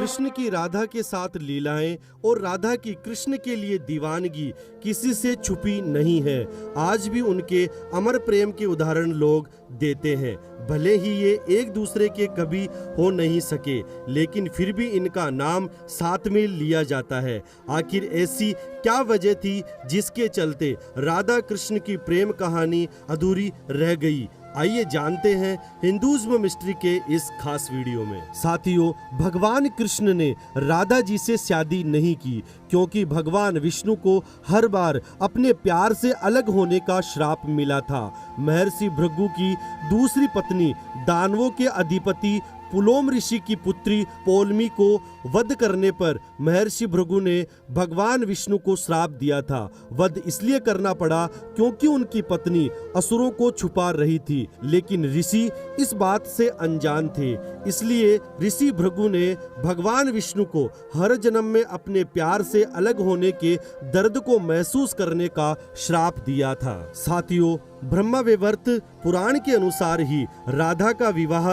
कृष्ण की राधा के साथ लीलाएं और राधा की कृष्ण के लिए दीवानगी किसी से छुपी नहीं है। आज भी उनके अमर प्रेम के उदाहरण लोग देते हैं। भले ही ये एक दूसरे के कभी हो नहीं सके, लेकिन फिर भी इनका नाम साथ में लिया जाता है। आखिर ऐसी क्या वजह थी जिसके चलते राधा कृष्ण की प्रेम कहानी अधूरी रह गई? आइए जानते हैं हिंदुइज्म मिस्ट्री के इस खास वीडियो में। साथियों, भगवान कृष्ण ने राधा जी से शादी नहीं की क्योंकि भगवान विष्णु को हर बार अपने प्यार से अलग होने का श्राप मिला था। महर्षि भृगु की दूसरी पत्नी दानवों के अधिपति पुलोम ऋषि की पुत्री पोलमी को वध करने पर महर्षि भृगु ने भगवान विष्णु को श्राप दिया था। वध इसलिए करना पड़ा क्योंकि उनकी पत्नी असुरों को छुपा रही थी, लेकिन ऋषि इस बात से अनजान थे। इसलिए ऋषि भृगु ने भगवान विष्णु को हर जन्म में अपने प्यार से अलग होने के दर्द को महसूस करने का श्राप दिया था। साथियों, ब्रह्मा वैवर्त पुराण के अनुसार ही राधा का विवाह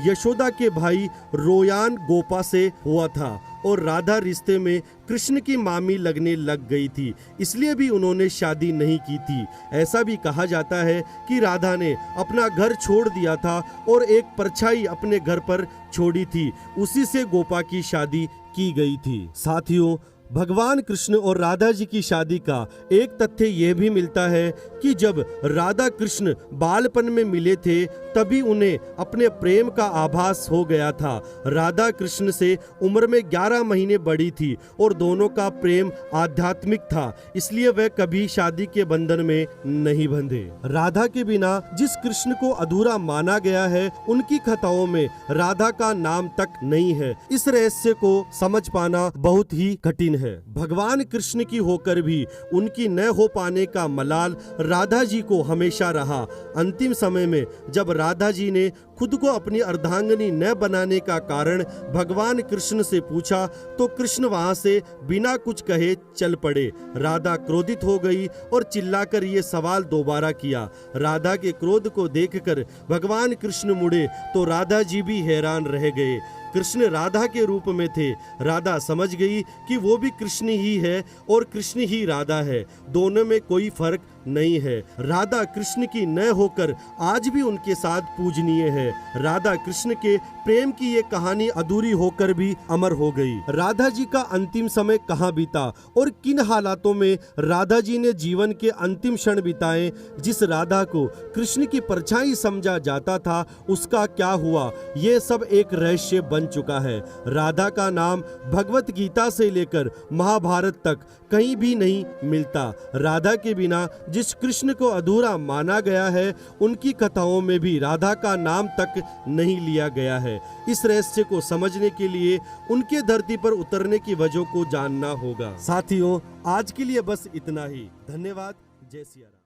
यशोदा के भाई रोयान गोपा से हुआ था और राधा रिश्ते में कृष्ण की मामी लगने लग गई थी, इसलिए भी उन्होंने शादी नहीं की थी। ऐसा भी कहा जाता है कि राधा ने अपना घर छोड़ दिया था और एक परछाई अपने घर पर छोड़ी थी, उसी से गोपा की शादी की गई थी। साथियों, भगवान कृष्ण और राधा जी की शादी का एक तथ्य यह भी मिलता है कि जब राधा कृष्ण बालपन में मिले थे तभी उन्हें अपने प्रेम का आभास हो गया था। राधा कृष्ण से उम्र में 11 महीने बड़ी थी और दोनों का प्रेम आध्यात्मिक था, इसलिए वह कभी शादी के बंधन में नहीं बंधे। राधा के बिना जिस कृष्ण को अधूरा माना गया है, उनकी कथाओं में राधा का नाम तक नहीं है। इस रहस्य को समझ पाना बहुत ही कठिन है। भगवान कृष्ण की होकर भी उनकी न हो पाने का मलाल राधा जी को हमेशा रहा। अंतिम समय में जब राधा जी ने खुद को अपनी अर्धांगिनी न बनाने का कारण भगवान कृष्ण से पूछा तो कृष्ण वहां से बिना कुछ कहे चल पड़े। राधा क्रोधित हो गई और चिल्लाकर ये सवाल दोबारा किया। राधा के क्रोध को देखकर भगवान कृष्ण मुड़े तो राधा जी भी हैरान रह गए। कृष्ण राधा के रूप में थे। राधा समझ गई कि वो भी कृष्ण ही है और कृष्ण ही राधा है, दोनों में कोई फर्क नहीं है। राधा कृष्ण की न होकर आज भी उनके साथ पूजनीय है। राधा कृष्ण के प्रेम की ये कहानी अधूरी होकर भी अमर हो गई। राधा जी का अंतिम समय कहाँ बीता और किन हालातों में राधा जी ने जीवन के अंतिम क्षण बिताए? जिस राधा को कृष्ण की परछाई समझा जाता था, उसका क्या हुआ? ये सब एक रहस्य बन चुका है। राधा का नाम भगवत गीता से लेकर महाभारत तक कहीं भी नहीं मिलता। राधा के बिना जिस कृष्ण को अधूरा माना गया है, उनकी कथाओं में भी राधा का नाम तक नहीं लिया गया है। इस रहस्य को समझने के लिए उनके धरती पर उतरने की वजह को जानना होगा। साथियों, आज के लिए बस इतना ही। धन्यवाद। जय सिया राम।